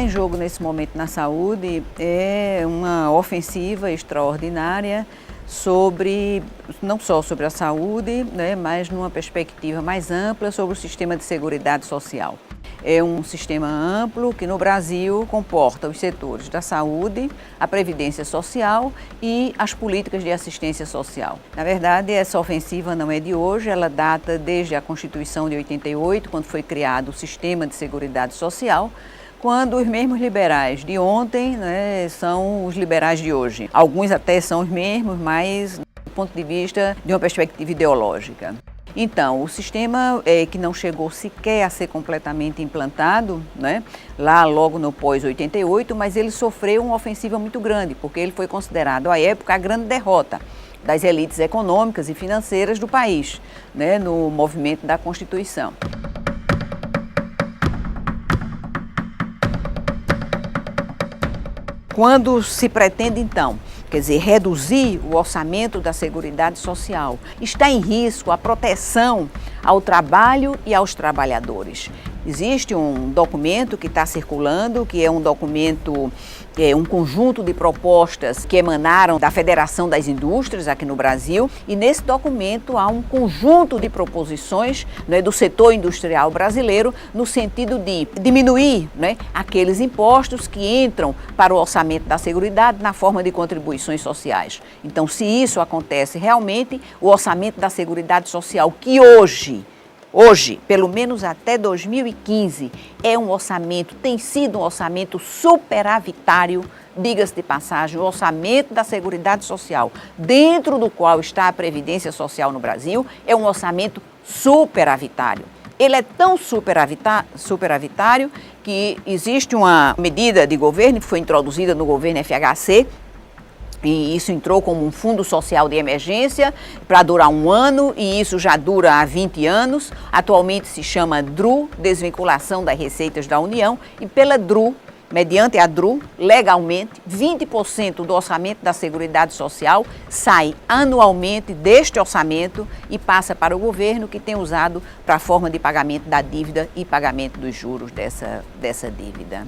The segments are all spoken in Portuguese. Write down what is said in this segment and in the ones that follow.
em jogo nesse momento na saúde é uma ofensiva extraordinária não só sobre a saúde, né, mas numa perspectiva mais ampla sobre o sistema de seguridade social. É um sistema amplo que no Brasil comporta os setores da saúde, a previdência social e as políticas de assistência social. Na verdade, essa ofensiva não é de hoje, ela data desde a Constituição de 88, quando foi criado o sistema de seguridade social, quando os mesmos liberais de ontem, né, são os liberais de hoje. Alguns até são os mesmos, mas do ponto de vista de uma perspectiva ideológica. Então, o sistema que não chegou sequer a ser completamente implantado, né, lá logo no pós-88, mas ele sofreu uma ofensiva muito grande, porque ele foi considerado, à época, a grande derrota das elites econômicas e financeiras do país, né, no movimento da Constituição. Quando se pretende, então, quer dizer, reduzir o orçamento da Seguridade Social, está em risco a proteção ao trabalho e aos trabalhadores. Existe um documento que está circulando, que é um documento, um conjunto de propostas que emanaram da Federação das Indústrias aqui no Brasil, e nesse documento há um conjunto de proposições, né, do setor industrial brasileiro no sentido de diminuir, né, aqueles impostos que entram para o orçamento da Seguridade na forma de contribuições sociais. Então, se isso acontece realmente, o orçamento da Seguridade Social, que hoje, pelo menos até 2015, tem sido um orçamento superavitário, diga-se de passagem, o orçamento da Seguridade Social, dentro do qual está a Previdência Social no Brasil, é um orçamento superavitário. Ele é tão superavitário que existe uma medida de governo que foi introduzida no governo FHC, e isso entrou como um fundo social de emergência para durar 1 ano, e isso já dura há 20 anos. Atualmente se chama DRU, Desvinculação das Receitas da União, e pela DRU, mediante a DRU, legalmente, 20% do orçamento da Seguridade Social sai anualmente deste orçamento e passa para o governo, que tem usado para a forma de pagamento da dívida e pagamento dos juros dessa dívida.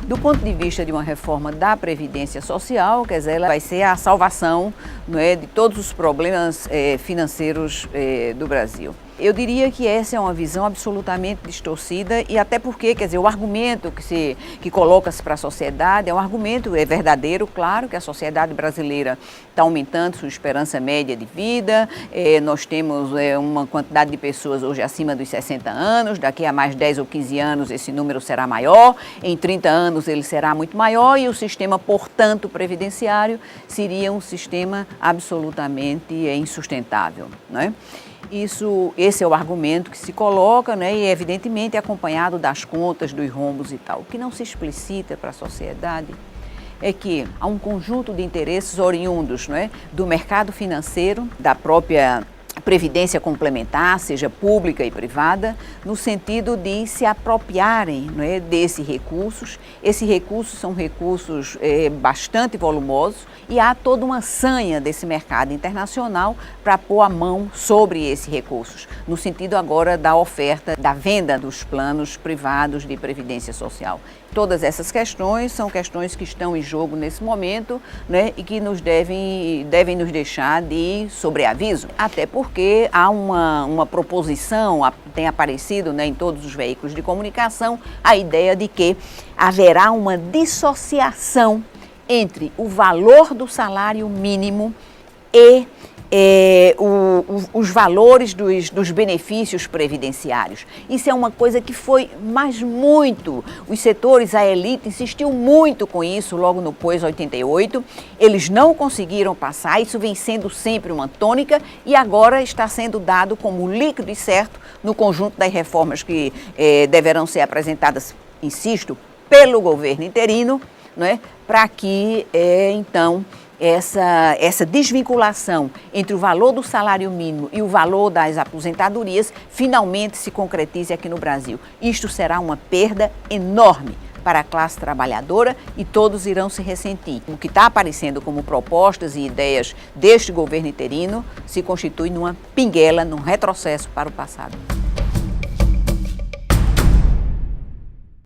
Do ponto de vista de uma reforma da Previdência Social, quer dizer, ela vai ser a salvação, não é, de todos os problemas financeiros do Brasil. Eu diria que essa é uma visão absolutamente distorcida, e até porque, quer dizer, o argumento que coloca-se para a sociedade é um argumento, é verdadeiro, claro, que a sociedade brasileira está aumentando sua esperança média de vida, nós temos uma quantidade de pessoas hoje acima dos 60 anos, daqui a mais 10 ou 15 anos esse número será maior, em 30 anos ele será muito maior, e o sistema, portanto, previdenciário seria um sistema absolutamente insustentável, não é? Esse é o argumento que se coloca, né, e evidentemente acompanhado das contas, dos rombos e tal. O que não se explicita para a sociedade é que há um conjunto de interesses oriundos, não é, do mercado financeiro, da própria previdência complementar, seja pública e privada, no sentido de se apropriarem, não é, desses recursos. Esses recursos são recursos bastante volumosos, e há toda uma sanha desse mercado internacional para pôr a mão sobre esses recursos, no sentido agora da oferta, da venda dos planos privados de previdência social. Todas essas questões são questões que estão em jogo nesse momento, né, e que devem nos deixar de sobreaviso, até porque há uma proposição, tem aparecido, né, em todos os veículos de comunicação, a ideia de que haverá uma dissociação entre o valor do salário mínimo e os valores dos benefícios previdenciários. Isso é uma coisa que foi, mas muito, os setores, a elite insistiu muito com isso logo no pós-88, eles não conseguiram passar, isso vem sendo sempre uma tônica, e agora está sendo dado como líquido e certo no conjunto das reformas que deverão ser apresentadas, insisto, pelo governo interino, não é? Para que, então, essa desvinculação entre o valor do salário mínimo e o valor das aposentadorias finalmente se concretize aqui no Brasil. Isto será uma perda enorme para a classe trabalhadora, e todos irão se ressentir. O que está aparecendo como propostas e ideias deste governo interino se constitui numa pinguela, num retrocesso para o passado.